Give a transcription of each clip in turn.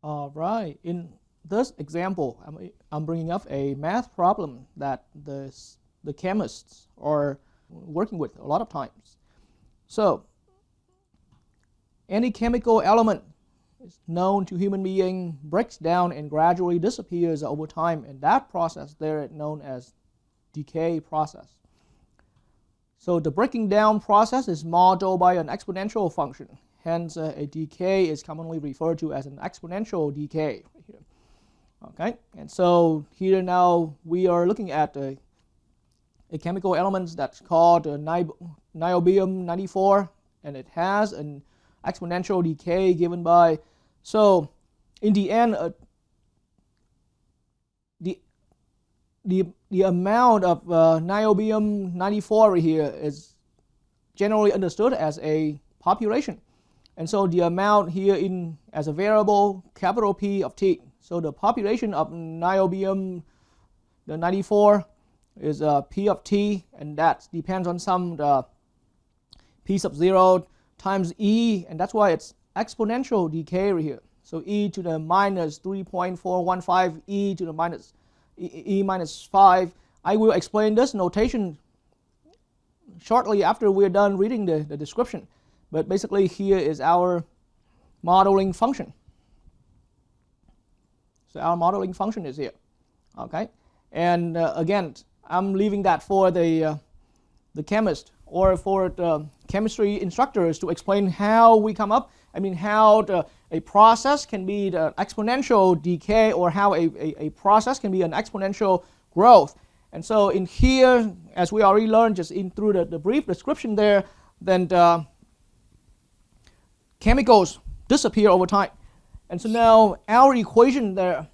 All right. In this example, I'm bringing up a math problem that the chemists are working with a lot of times. So, any chemical element is known to human being breaks down and gradually disappears over time, and that process there is known as decay process. So the breaking down process is modeled by an exponential function. Hence, a decay is commonly referred to as an exponential decay. Okay, and so here now we are looking at a chemical element that's called niobium-94, and it has an exponential decay given by. So in the end, the amount of niobium-94 here is generally understood as a population. And so the amount here in as a variable, capital P of T. So the population of niobium, the 94, is P of T, and that depends on some P sub 0 times E, and that's why it's exponential decay right here. So E to the minus 3.415 E to the minus E minus 5. I will explain this notation shortly after we're done reading the description. But basically here is our modeling function. So our modeling function is here. Okay, and again, I'm leaving that for the chemist or for the chemistry instructors to explain how we come up. I mean, how a process can be the exponential decay, or how a process can be an exponential growth. And so in here, as we already learned just through the brief description there, then the chemicals disappear over time. And so now our equation there,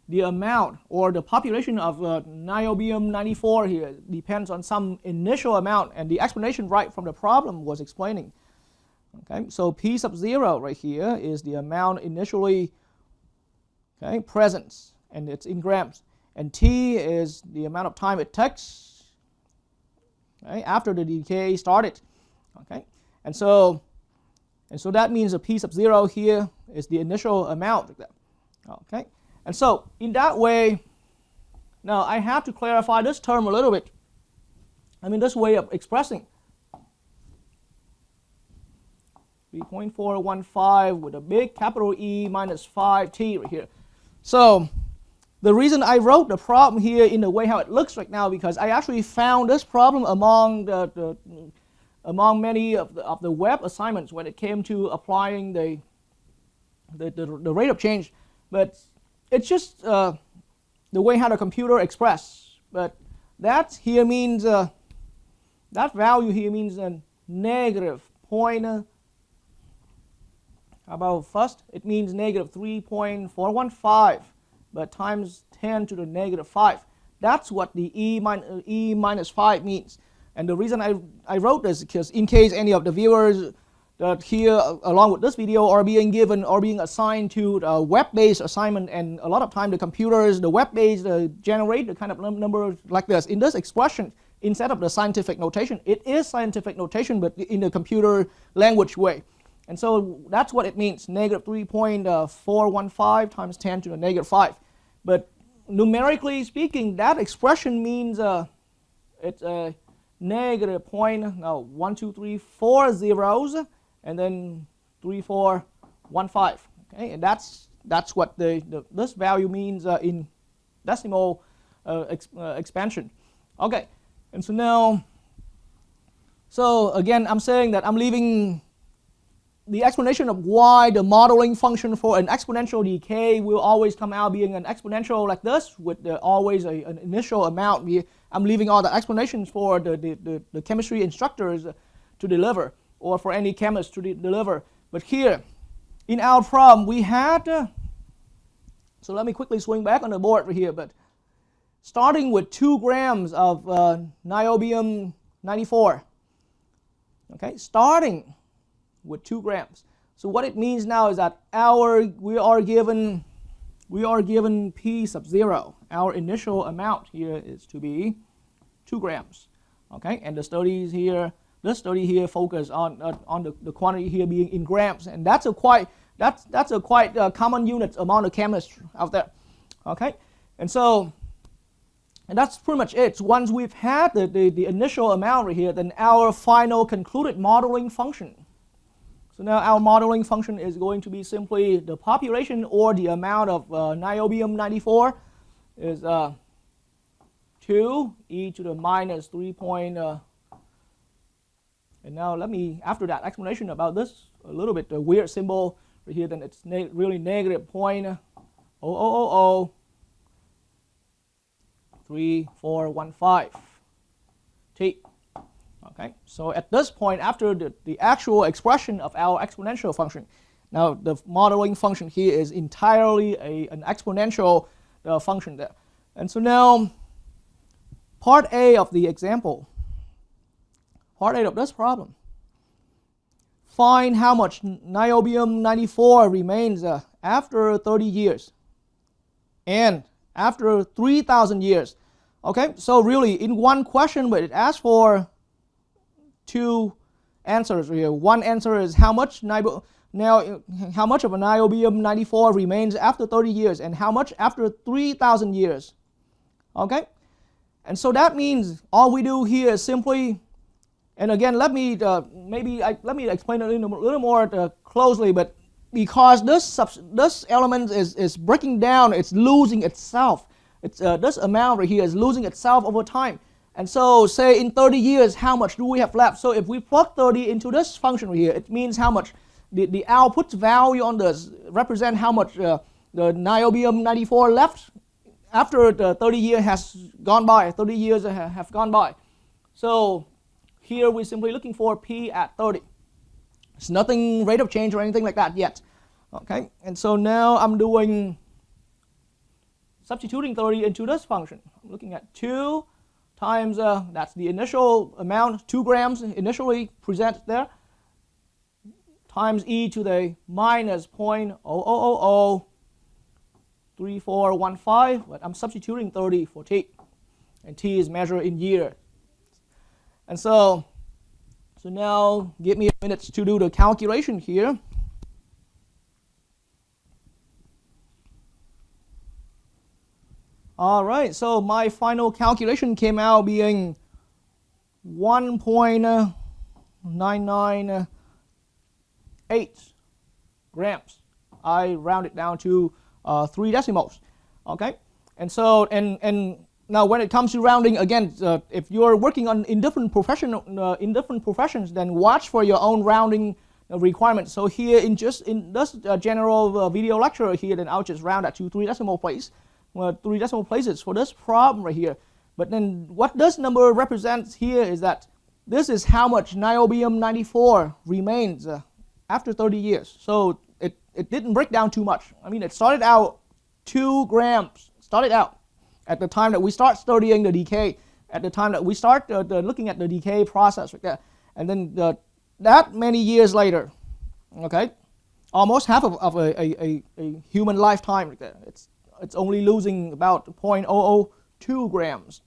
the amount or the population of niobium-94 here depends on some initial amount, and the explanation right from the problem was explaining. Okay, so P sub 0 right here is the amount initially present, and it's in grams, and T is the amount of time it takes after the decay started. Okay, and so that means the P sub 0 here is the initial amount. Okay. And so in that way, now I have to clarify this term a little bit. I mean, this way of expressing 3.415 with a big capital E minus 5t right here. So the reason I wrote the problem here in the way how it looks right now, because I actually found this problem among among many of the web assignments when it came to applying the rate of change. But it's just the way how the computer express. But that here means that value here means a negative point. How about first? It means negative 3.415, but times 10 to the negative 5. That's what the E minus 5 means. And the reason I wrote this is because in case any of the viewers that here along with this video are being given or being assigned to a web-based assignment, and a lot of time the computers, the web-based generate the kind of number like this. In this expression, instead of the scientific notation, it is scientific notation, but in the computer language way. And so that's what it means, negative 3.415 times 10 to the negative 5. But numerically speaking, that expression means it's a negative point, no, 1, 2, 3, 4 zeros, and then 3415. Okay, and that's what this value means in decimal expansion. Okay, and so now, so again, I'm saying that I'm leaving the explanation of why the modeling function for an exponential decay will always come out being an exponential like this with always an initial amount. I'm leaving all the explanations for the chemistry instructors to deliver, or for any chemist to deliver. But here, in our problem, we had, so let me quickly swing back on the board right here, but starting with 2 grams of niobium-94, okay, starting with 2 grams. So what it means now is that we are given P sub 0. Our initial amount here is to be 2 grams. Okay, and the studies here this study here focus on the quantity here being in grams, and that's a quite common unit among the chemists out there. Okay, and that's pretty much it. Once we've had the initial amount right here, then our final concluded modeling function. So now our modeling function is going to be simply the population or the amount of niobium-94 is 2 e to the minus 3 point. And now let me, after that explanation about this, a little bit the weird symbol right here, then it's really negative 0.00003415 t. Okay, so at this point, after the actual expression of our exponential function, now the modeling function here is entirely an exponential function there. And so now, part A of the example, part A of this problem, find how much niobium-94 remains after 30 years and after 3,000 years. Okay, so really in one question, but it asks for two answers here. One answer is how much of a niobium-94 remains after 30 years and how much after 3,000 years. Okay, and so that means all we do here is simply, and again, let me explain it a little more closely. But because this element is breaking down, it's losing itself. This amount right here is losing itself over time. And so, say in 30 years, how much do we have left? So if we plug 30 into this function right here, it means how much the output value on this represent how much the niobium-94 left after the 30 years has gone by. 30 years have gone by. So here we're simply looking for P at 30. It's nothing rate of change or anything like that yet. Okay, and so now I'm doing substituting 30 into this function. I'm looking at 2 times, that's the initial amount, 2 grams initially presented there, times e to the minus 0.00003415, but I'm substituting 30 for t, and t is measured in year. And so now give me a minute to do the calculation here. All right, so my final calculation came out being 1.998 grams. I rounded down to 3 decimals. Okay, and so and now when it comes to rounding, again, if you're working in different professions, then watch for your own rounding requirements. So here in this general video lecture here, then I'll just round that to 3 decimal places. 3 decimal places for this problem right here. But then what this number represents here is that this is how much niobium-94 remains after 30 years. So it didn't break down too much. I mean, it started out 2 grams, started out at the time that we start studying the decay, at the time that we start looking at the decay process right there. And then that many years later, okay, almost half of a human lifetime right there. It's only losing about 0.002 grams.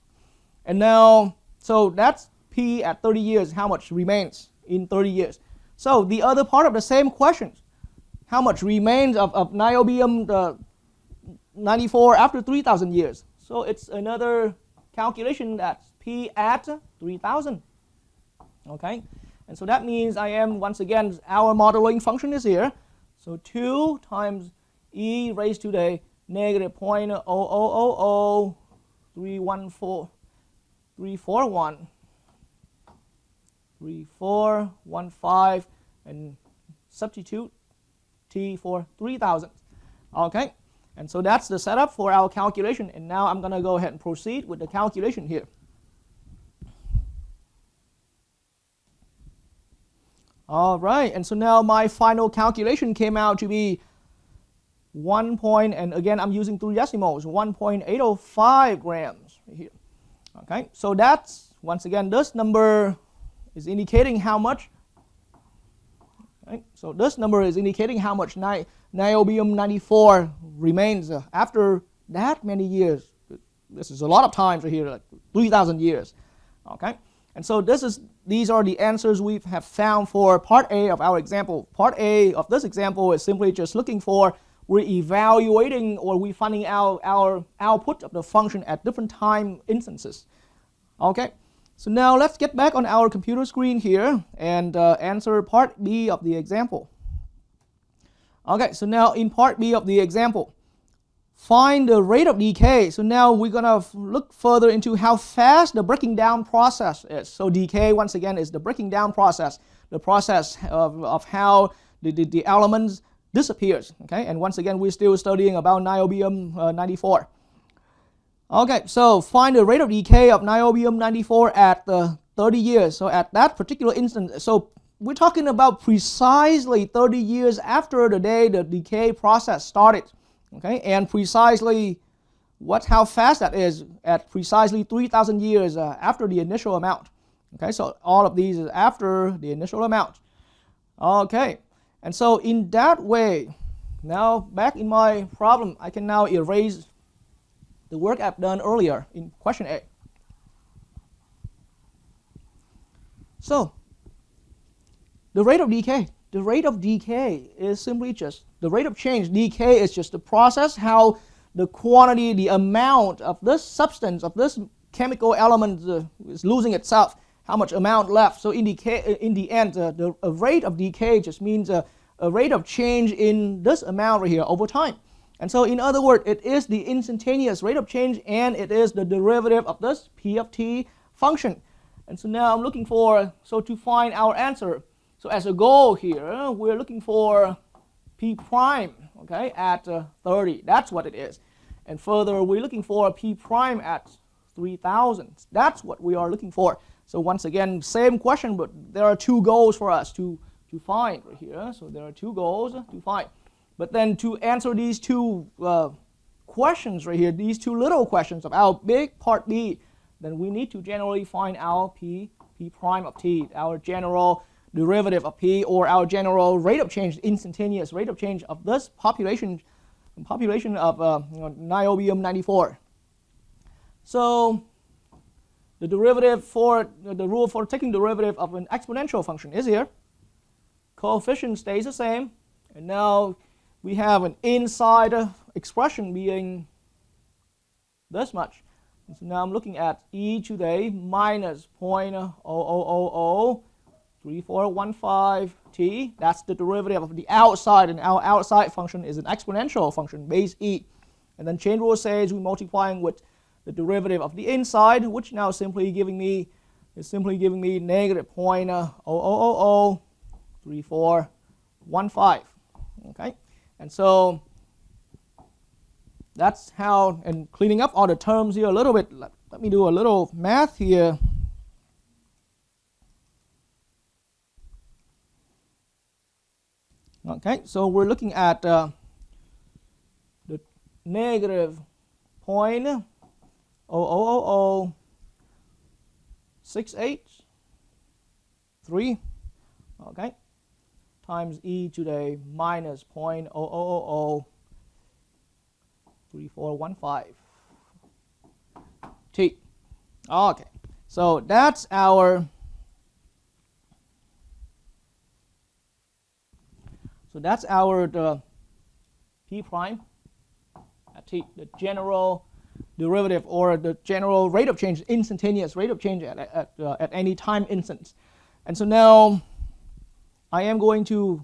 And now, so that's P at 30 years, how much remains in 30 years. So the other part of the same question, how much remains of niobium-94 after 3,000 years. So it's another calculation that's P at 3,000. Okay, and so that means once again, our modeling function is here. So 2 times e raised to the negative 0.0000315, and substitute t for 3,000. Okay, and so that's the setup for our calculation. And now I'm going to go ahead and proceed with the calculation here. All right, and so now my final calculation came out to be and again I'm using 3 decimals, 1.805 grams right here. Okay, so that's, once again, this number is indicating how much. Okay, so this number is indicating how much niobium-94 remains after that many years. This is a lot of times right here, like 3,000 years. Okay, And so these are the answers we have found for part A of our example. Part A of this example is simply just looking for, we're evaluating or we're finding out our output of the function at different time instances. Okay, so now let's get back on our computer screen here and answer part B of the example. Okay, so now in part B of the example, find the rate of decay. So now we're going to look further into how fast the breaking down process is. So decay, once again, is the breaking down process, the process of how the elements disappears. Okay, and once again, we're still studying about niobium-94. Okay, so find the rate of decay of niobium-94 at 30 years. So at that particular instant, so we're talking about precisely 30 years after the day the decay process started. Okay, and precisely how fast that is at precisely 3,000 years after the initial amount. Okay, so all of these is after the initial amount. Okay, and so in that way, now back in my problem, I can now erase the work I've done earlier in question A. So the rate of decay. The rate of decay is simply just the rate of change. Decay is just the process how the quantity, the amount of this substance, of this chemical element is losing itself, how much amount left. So in the end, the rate of decay just means a rate of change in this amount right here over time. And so in other words, it is the instantaneous rate of change and it is the derivative of this p of t function. And so now I'm looking for, so to find our answer, so as a goal here, we're looking for p prime, okay, at 30. That's what it is. And further, we're looking for p prime at 3,000. That's what we are looking for. So once again, same question, but there are two goals for us to find right here. So there are two goals to find. But then to answer these two questions right here, these two little questions of our big part B, then we need to generally find our p prime of t, our general derivative of p, or our general rate of change, instantaneous rate of change of this population of niobium-94. So the derivative for the rule for taking derivative of an exponential function is here. Coefficient stays the same, and now we have an inside expression being this much. And so now I'm looking at e to the minus 0.00003415 t. That's the derivative of the outside, and our outside function is an exponential function, base e. And then chain rule says we're multiplying with the derivative of the inside, which now is simply giving me negative 0.00003415. Okay, and so that's how, and cleaning up all the terms here a little bit, let me do a little math here. Okay, so we're looking at the negative 0.000683, okay, times e to the minus 0.00003415 t. Okay, so that's our the p prime at t, the general derivative or the general rate of change, instantaneous rate of change at any time instance. And so now I am going to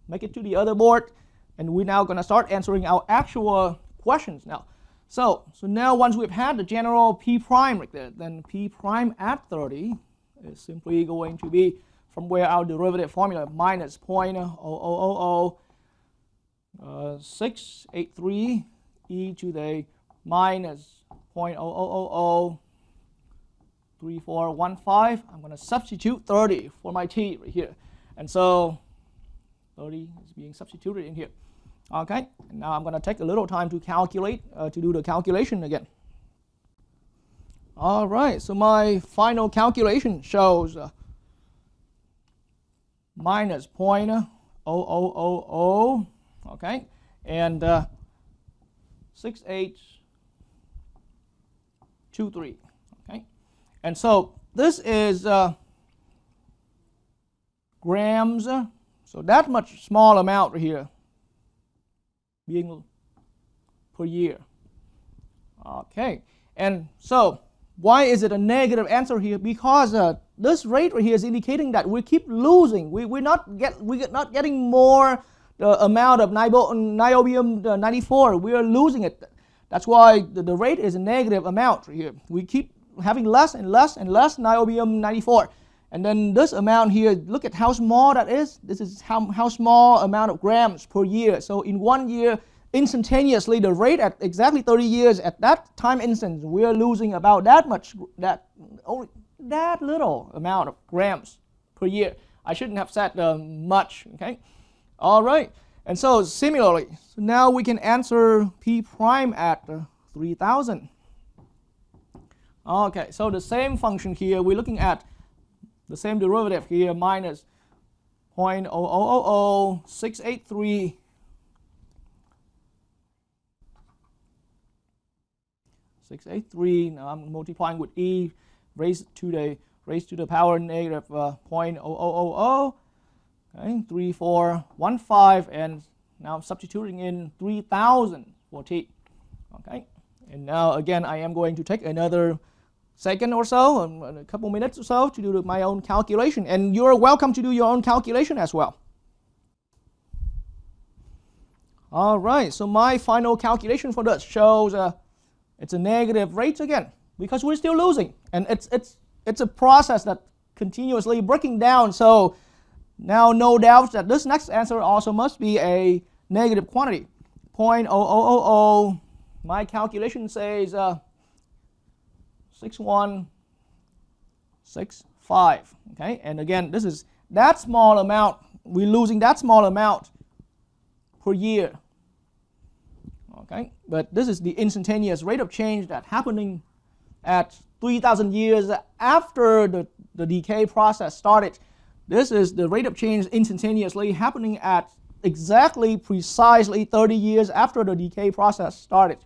make it to the other board, and we're now going to start answering our actual questions now. So now once we've had the general p prime right there, then p prime at 30 is simply going to be from where our derivative formula minus 0.000683 e to the minus 0.00003415. I'm going to substitute 30 for my t right here. And so 30 is being substituted in here. Okay, and now I'm going to take a little time to calculate, to do the calculation again. All right, so my final calculation shows minus 0.0000, okay, and 6823, okay. And so this is grams, so that much small amount right here being per year. Okay, and so why is it a negative answer here? Because this rate right here is indicating that we keep losing. We're not getting more the amount of niobium 94. We are losing it. That's why the rate is a negative amount right here. We keep having less and less and less niobium 94. And then this amount here, look at how small that is. This is how small amount of grams per year. So in 1 year, instantaneously, the rate at exactly 30 years, at that time instance, we are losing about that much, only that little amount of grams per year. I shouldn't have said much, okay? All right, and so similarly, so now we can answer P prime at 3000. Okay, so the same function here, we're looking at the same derivative here, minus 0.0000683 683. Now I'm multiplying with e raised to the power negative 0.0000. Okay, 3415, and now I'm substituting in 3000 for t. Okay, and now again I am going to take another second or so, a couple minutes or so, to do my own calculation, and you're welcome to do your own calculation as well. All right, so my final calculation for this shows it's a negative rate again, because we're still losing, and it's a process that continuously breaking down. So now no doubt that this next answer also must be a negative quantity. 0.0000, my calculation says 6165. Okay, and again, this is that small amount. We're losing that small amount per year. Okay, but this is the instantaneous rate of change that's happening at 3,000 years after the decay process started. This is the rate of change instantaneously happening at exactly precisely 30 years after the decay process started.